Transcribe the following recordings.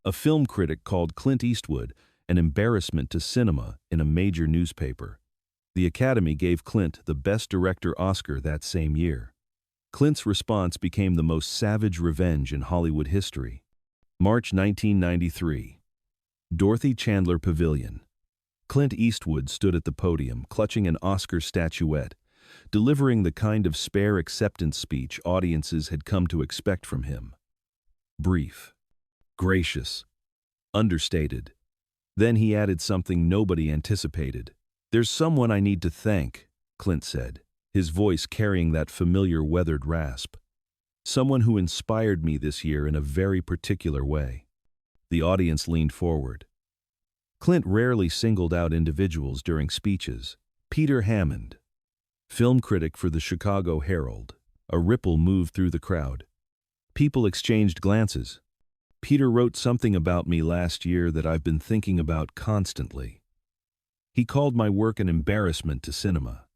A film critic called Clint Eastwood an embarrassment to cinema in a major newspaper. The Academy gave Clint the Best Director Oscar that same year. Clint's response became the most savage revenge in Hollywood history. March 1993. Dorothy Chandler Pavilion. Clint Eastwood stood at the podium, clutching an Oscar statuette, delivering the kind of spare acceptance speech audiences had come to expect from him. Brief, gracious, understated. Then he added something nobody anticipated. "There's someone I need to thank," Clint said, his voice carrying that familiar weathered rasp. "Someone who inspired me this year in a very particular way." The audience leaned forward. Clint rarely singled out individuals during speeches. Peter Hammond, film critic for the Chicago Herald. A ripple moved through the crowd. People exchanged glances. "Peter wrote something about me last year that I've been thinking about constantly. He called my work an embarrassment to cinema.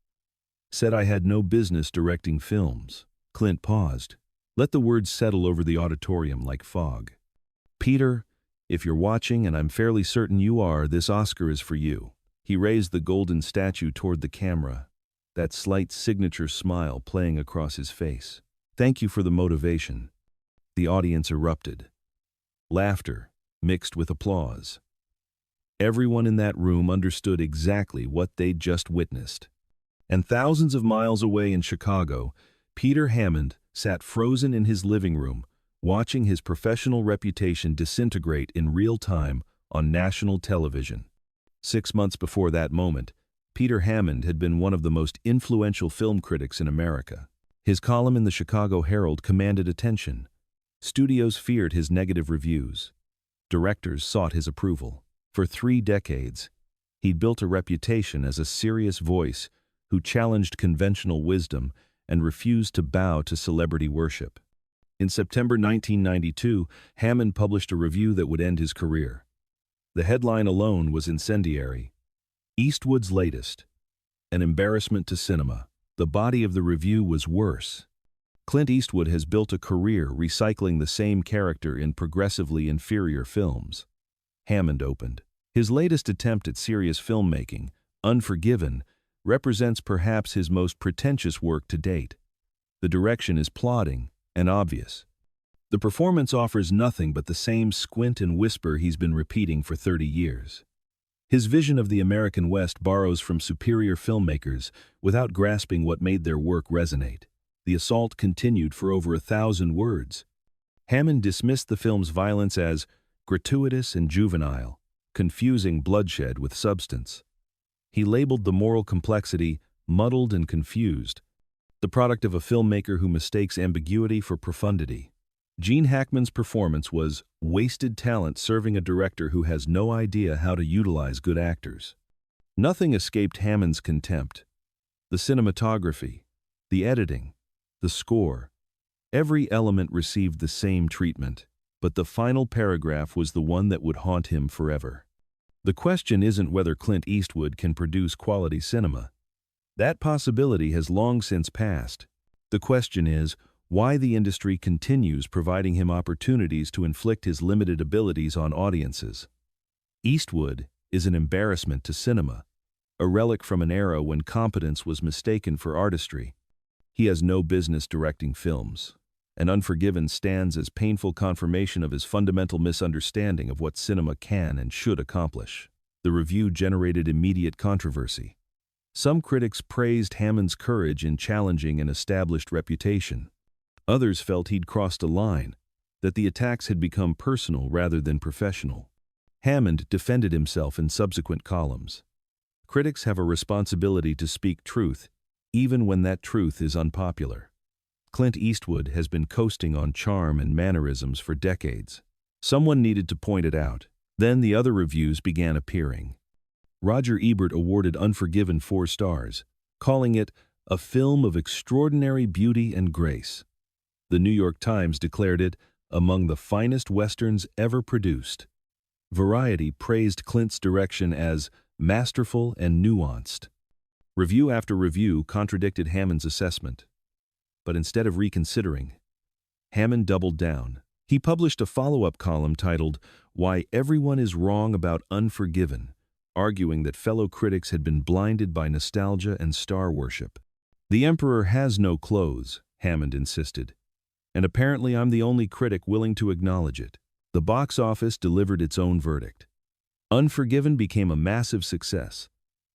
Said I had no business directing films." Clint paused. Let the words settle over the auditorium like fog. "Peter, if you're watching, and I'm fairly certain you are, this Oscar is for you." He raised the golden statue toward the camera, that slight signature smile playing across his face. "Thank you for the motivation." The audience erupted. Laughter mixed with applause. Everyone in that room understood exactly what they'd just witnessed. And thousands of miles away in Chicago, Peter Hammond sat frozen in his living room, watching his professional reputation disintegrate in real time on national television. 6 months before that moment, Peter Hammond had been one of the most influential film critics in America. His column in the Chicago Herald commanded attention. Studios feared his negative reviews. Directors sought his approval. For 3 decades, he'd built a reputation as a serious voice who challenged conventional wisdom and refused to bow to celebrity worship. In September 1992, Hammond published a review that would end his career. The headline alone was incendiary. Eastwood's latest, an embarrassment to cinema. The body of the review was worse. Clint Eastwood has built a career recycling the same character in progressively inferior films. Hammond opened. His latest attempt at serious filmmaking, Unforgiven, represents perhaps his most pretentious work to date. The direction is plodding and obvious. The performance offers nothing but the same squint and whisper he's been repeating for 30 years. His vision of the American West borrows from superior filmmakers without grasping what made their work resonate. The assault continued for over 1,000 words. Hammond dismissed the film's violence as gratuitous and juvenile, confusing bloodshed with substance. He labeled the moral complexity muddled and confused, the product of a filmmaker who mistakes ambiguity for profundity. Gene Hackman's performance was wasted talent serving a director who has no idea how to utilize good actors. Nothing escaped Hammond's contempt. The cinematography, the editing, the score, every element received the same treatment, but the final paragraph was the one that would haunt him forever. The question isn't whether Clint Eastwood can produce quality cinema. That possibility has long since passed. The question is why the industry continues providing him opportunities to inflict his limited abilities on audiences. Eastwood is an embarrassment to cinema, a relic from an era when competence was mistaken for artistry. He has no business directing films, and Unforgiven stands as painful confirmation of his fundamental misunderstanding of what cinema can and should accomplish. The review generated immediate controversy. Some critics praised Hammond's courage in challenging an established reputation. Others felt he'd crossed a line, that the attacks had become personal rather than professional. Hammond defended himself in subsequent columns. Critics have a responsibility to speak truth, even when that truth is unpopular. Clint Eastwood has been coasting on charm and mannerisms for decades. Someone needed to point it out. Then the other reviews began appearing. Roger Ebert awarded Unforgiven 4 stars, calling it a film of extraordinary beauty and grace. The New York Times declared it among the finest westerns ever produced. Variety praised Clint's direction as masterful and nuanced. Review after review contradicted Hammond's assessment. But instead of reconsidering, Hammond doubled down. He published a follow-up column titled, "Why Everyone is Wrong About Unforgiven," arguing that fellow critics had been blinded by nostalgia and star worship. "The Emperor has no clothes," Hammond insisted, "and apparently I'm the only critic willing to acknowledge it." The box office delivered its own verdict. Unforgiven became a massive success,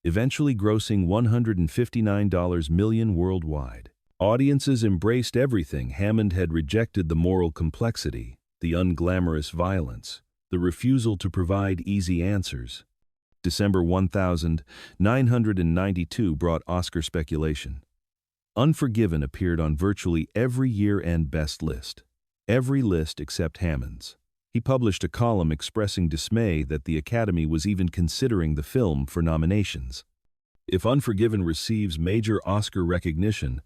eventually grossing $159 million worldwide. Audiences embraced everything Hammond had rejected: the moral complexity, the unglamorous violence, the refusal to provide easy answers. December 1992 brought Oscar speculation. Unforgiven appeared on virtually every year-end best list. Every list except Hammond's. He published a column expressing dismay that the Academy was even considering the film for nominations. If Unforgiven receives major Oscar recognition,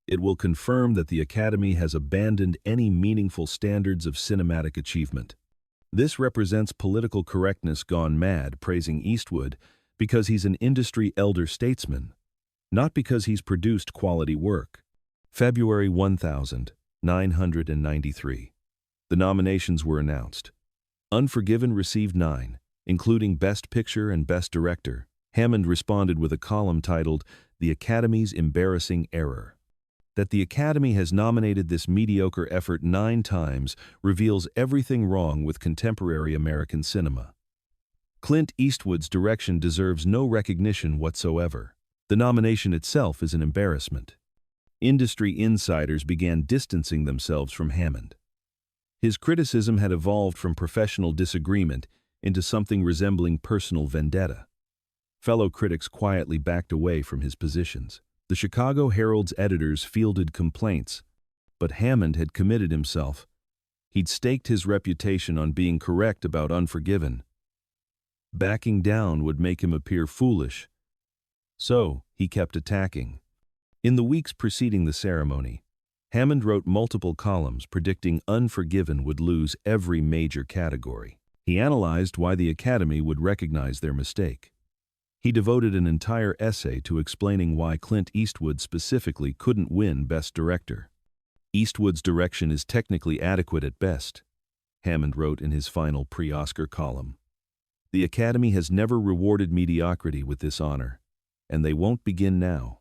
it will confirm that the Academy has abandoned any meaningful standards of cinematic achievement. This represents political correctness gone mad, praising Eastwood because he's an industry elder statesman, not because he's produced quality work. February 1993. The nominations were announced. Unforgiven received 9, including Best Picture and Best Director. Hammond responded with a column titled, "The Academy's Embarrassing Error." That the Academy has nominated this mediocre effort 9 times reveals everything wrong with contemporary American cinema. Clint Eastwood's direction deserves no recognition whatsoever. The nomination itself is an embarrassment. Industry insiders began distancing themselves from Hammond. His criticism had evolved from professional disagreement into something resembling personal vendetta. Fellow critics quietly backed away from his positions. The Chicago Herald's editors fielded complaints, but Hammond had committed himself. He'd staked his reputation on being correct about Unforgiven. Backing down would make him appear foolish, so he kept attacking. In the weeks preceding the ceremony, Hammond wrote multiple columns predicting Unforgiven would lose every major category. He analyzed why the Academy would recognize their mistake. He devoted an entire essay to explaining why Clint Eastwood specifically couldn't win Best Director. "Eastwood's direction is technically adequate at best," Hammond wrote in his final pre-Oscar column. "The Academy has never rewarded mediocrity with this honor, and they won't begin now.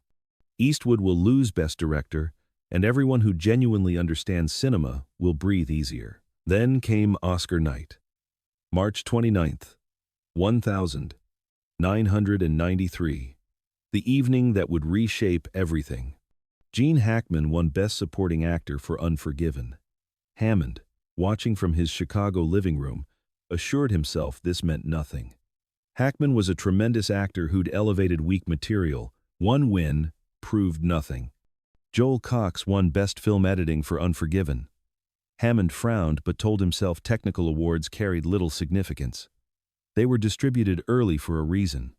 Eastwood will lose Best Director, and everyone who genuinely understands cinema will breathe easier." Then came Oscar night. March 29th, 1993. The evening that would reshape everything. Gene Hackman won Best Supporting Actor for Unforgiven. Hammond, watching from his Chicago living room, assured himself this meant nothing. Hackman was a tremendous actor who'd elevated weak material. One win proved nothing. Joel Cox won Best Film Editing for Unforgiven. Hammond frowned but told himself technical awards carried little significance. They were distributed early for a reason.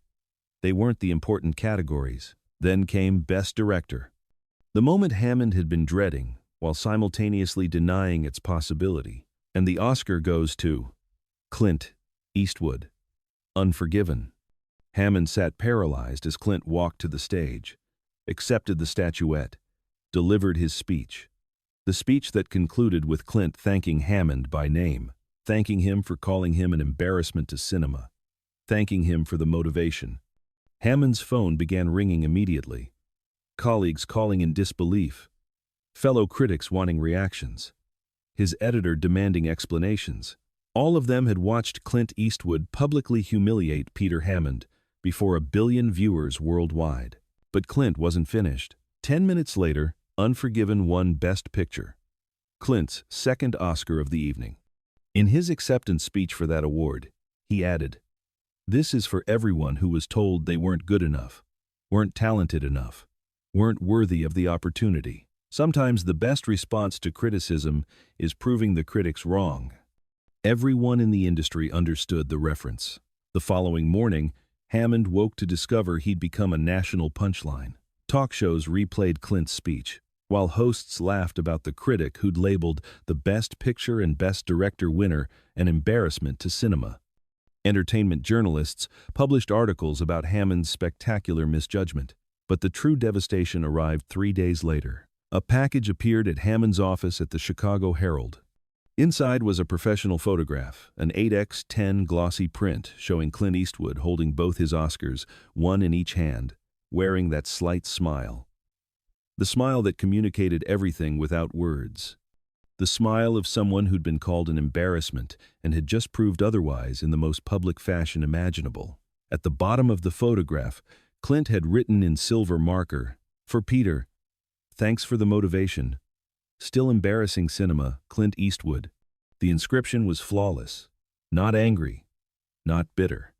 They weren't the important categories. Then came Best Director. The moment Hammond had been dreading, while simultaneously denying its possibility. And the Oscar goes to Clint Eastwood. Unforgiven. Hammond sat paralyzed as Clint walked to the stage, accepted the statuette, delivered his speech. The speech that concluded with Clint thanking Hammond by name, thanking him for calling him an embarrassment to cinema, thanking him for the motivation. Hammond's phone began ringing immediately. Colleagues calling in disbelief. Fellow critics wanting reactions. His editor demanding explanations. All of them had watched Clint Eastwood publicly humiliate Peter Hammond before 1 billion viewers worldwide. But Clint wasn't finished. 10 minutes later, Unforgiven won Best Picture, Clint's second Oscar of the evening. In his acceptance speech for that award, he added, "This is for everyone who was told they weren't good enough, weren't talented enough, weren't worthy of the opportunity." Sometimes the best response to criticism is proving the critics wrong. Everyone in the industry understood the reference. The following morning, Hammond woke to discover he'd become a national punchline. Talk shows replayed Clint's speech, while hosts laughed about the critic who'd labeled the Best Picture and Best Director winner an embarrassment to cinema. Entertainment journalists published articles about Hammond's spectacular misjudgment, but the true devastation arrived 3 days later. A package appeared at Hammond's office at the Chicago Herald. Inside was a professional photograph, an 8x10 glossy print showing Clint Eastwood holding both his Oscars, one in each hand, wearing that slight smile. The smile that communicated everything without words. The smile of someone who'd been called an embarrassment and had just proved otherwise in the most public fashion imaginable. At the bottom of the photograph, Clint had written in silver marker, "For Peter, thanks for the motivation. Still embarrassing cinema, Clint Eastwood." The inscription was flawless. Not angry, not bitter.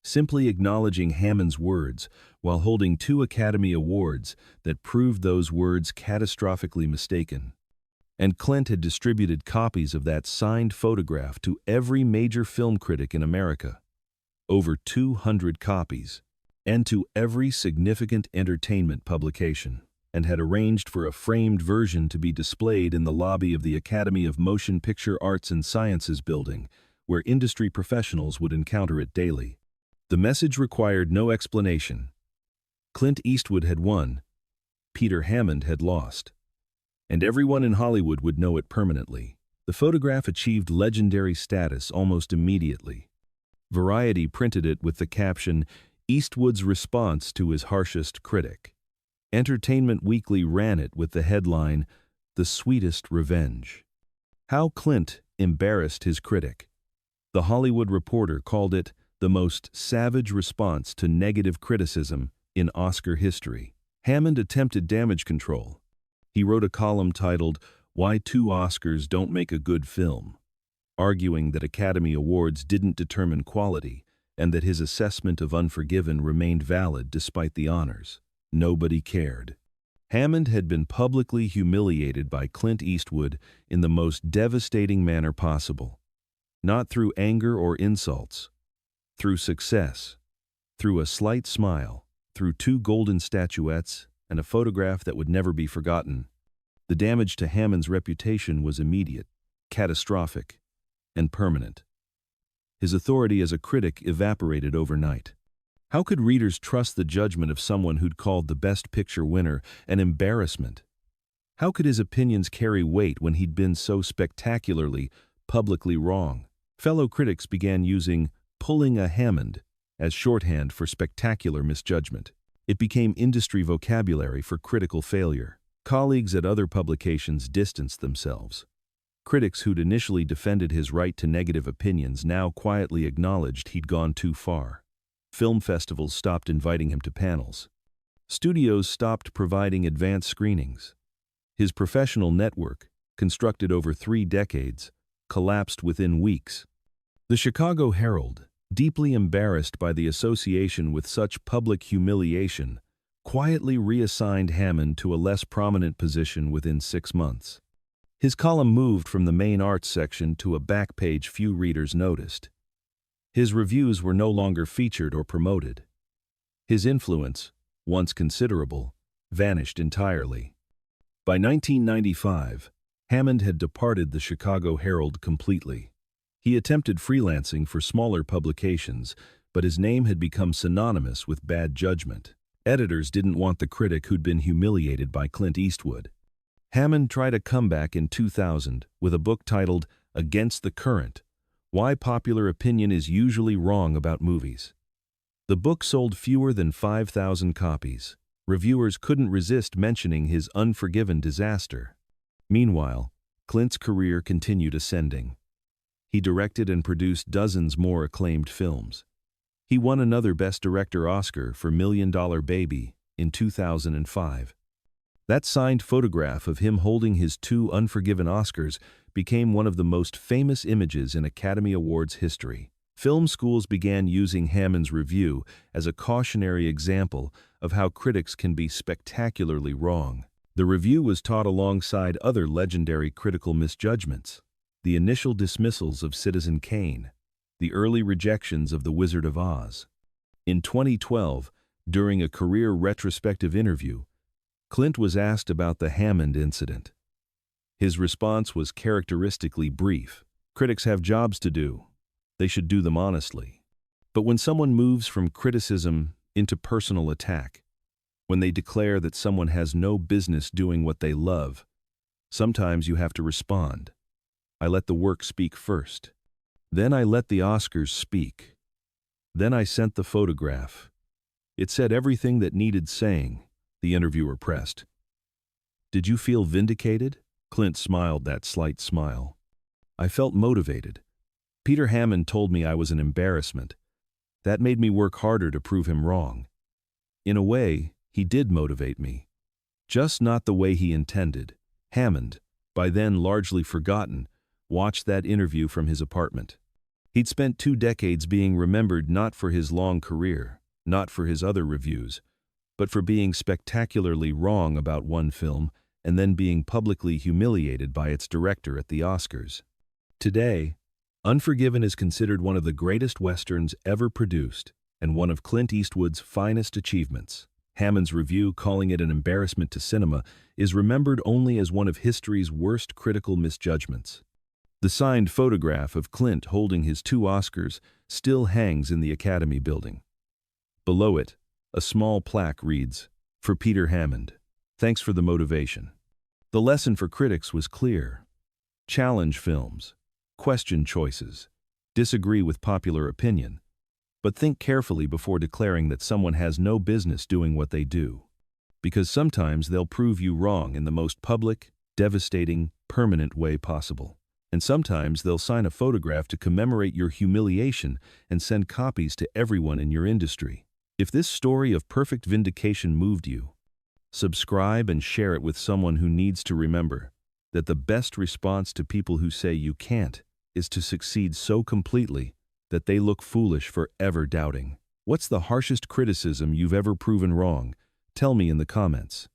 Simply acknowledging Hammond's words while holding 2 Academy Awards that proved those words catastrophically mistaken. And Clint had distributed copies of that signed photograph to every major film critic in America. Over 200 copies. And to every significant entertainment publication. And had arranged for a framed version to be displayed in the lobby of the Academy of Motion Picture Arts and Sciences building, where industry professionals would encounter it daily. The message required no explanation. Clint Eastwood had won. Peter Hammond had lost. And everyone in Hollywood would know it permanently. The photograph achieved legendary status almost immediately. Variety printed it with the caption, "Eastwood's response to his harshest critic." Entertainment Weekly ran it with the headline, "The Sweetest Revenge." How Clint embarrassed his critic. The Hollywood Reporter called it the most savage response to negative criticism in Oscar history. Hammond attempted damage control. He wrote a column titled, "Why 2 Oscars Don't Make a Good Film," arguing that Academy Awards didn't determine quality and that his assessment of Unforgiven remained valid despite the honors. Nobody cared. Hammond had been publicly humiliated by Clint Eastwood in the most devastating manner possible. Not through anger or insults. Through success. Through a slight smile. Through 2 golden statuettes and a photograph that would never be forgotten. The damage to Hammond's reputation was immediate, catastrophic, and permanent. His authority as a critic evaporated overnight. How could readers trust the judgment of someone who'd called the Best Picture winner an embarrassment? How could his opinions carry weight when he'd been so spectacularly, publicly wrong? Fellow critics began using "pulling a Hammond" as shorthand for spectacular misjudgment. It became industry vocabulary for critical failure. Colleagues at other publications distanced themselves. Critics who'd initially defended his right to negative opinions now quietly acknowledged he'd gone too far. Film festivals stopped inviting him to panels. Studios stopped providing advance screenings. His professional network, constructed over 3 decades, collapsed within weeks. The Chicago Herald, deeply embarrassed by the association with such public humiliation, quietly reassigned Hammond to a less prominent position within 6 months. His column moved from the main arts section to a back page few readers noticed. His reviews were no longer featured or promoted. His influence, once considerable, vanished entirely. By 1995, Hammond had departed the Chicago Herald completely. He attempted freelancing for smaller publications, but his name had become synonymous with bad judgment. Editors didn't want the critic who'd been humiliated by Clint Eastwood. Hammond tried a comeback in 2000 with a book titled "Against the Current: Why Popular Opinion is Usually Wrong About Movies." The book sold fewer than 5,000 copies. Reviewers couldn't resist mentioning his Unforgiven disaster. Meanwhile, Clint's career continued ascending. He directed and produced dozens more acclaimed films. He won another Best Director Oscar for Million Dollar Baby in 2005. That signed photograph of him holding his 2 Unforgiven Oscars became one of the most famous images in Academy Awards history. Film schools began using Hammond's review as a cautionary example of how critics can be spectacularly wrong. The review was taught alongside other legendary critical misjudgments: the initial dismissals of Citizen Kane, the early rejections of The Wizard of Oz. In 2012, during a career retrospective interview, Clint was asked about the Hammond incident. His response was characteristically brief. "Critics have jobs to do. They should do them honestly." But when someone moves from criticism into personal attack, when they declare that someone has no business doing what they love, sometimes you have to respond. I let the work speak first. Then I let the Oscars speak. Then I sent the photograph. It said everything that needed saying, the interviewer pressed. Did you feel vindicated? Clint smiled that slight smile. I felt motivated. Peter Hammond told me I was an embarrassment. That made me work harder to prove him wrong. In a way, he did motivate me. Just not the way he intended. Hammond, by then largely forgotten, watched that interview from his apartment. He'd spent 2 decades being remembered not for his long career, not for his other reviews, but for being spectacularly wrong about one film and then being publicly humiliated by its director at the Oscars. Today, Unforgiven is considered one of the greatest westerns ever produced and one of Clint Eastwood's finest achievements. Hammond's review, calling it an embarrassment to cinema, is remembered only as one of history's worst critical misjudgments. The signed photograph of Clint holding his 2 Oscars still hangs in the Academy building. Below it, a small plaque reads, "For Peter Hammond. Thanks for the motivation." The lesson for critics was clear. Challenge films. Question choices. Disagree with popular opinion. But think carefully before declaring that someone has no business doing what they do. Because sometimes they'll prove you wrong in the most public, devastating, permanent way possible. And sometimes they'll sign a photograph to commemorate your humiliation and send copies to everyone in your industry. If this story of perfect vindication moved you, subscribe and share it with someone who needs to remember that the best response to people who say you can't is to succeed so completely that they look foolish for ever doubting. What's the harshest criticism you've ever proven wrong? Tell me in the comments.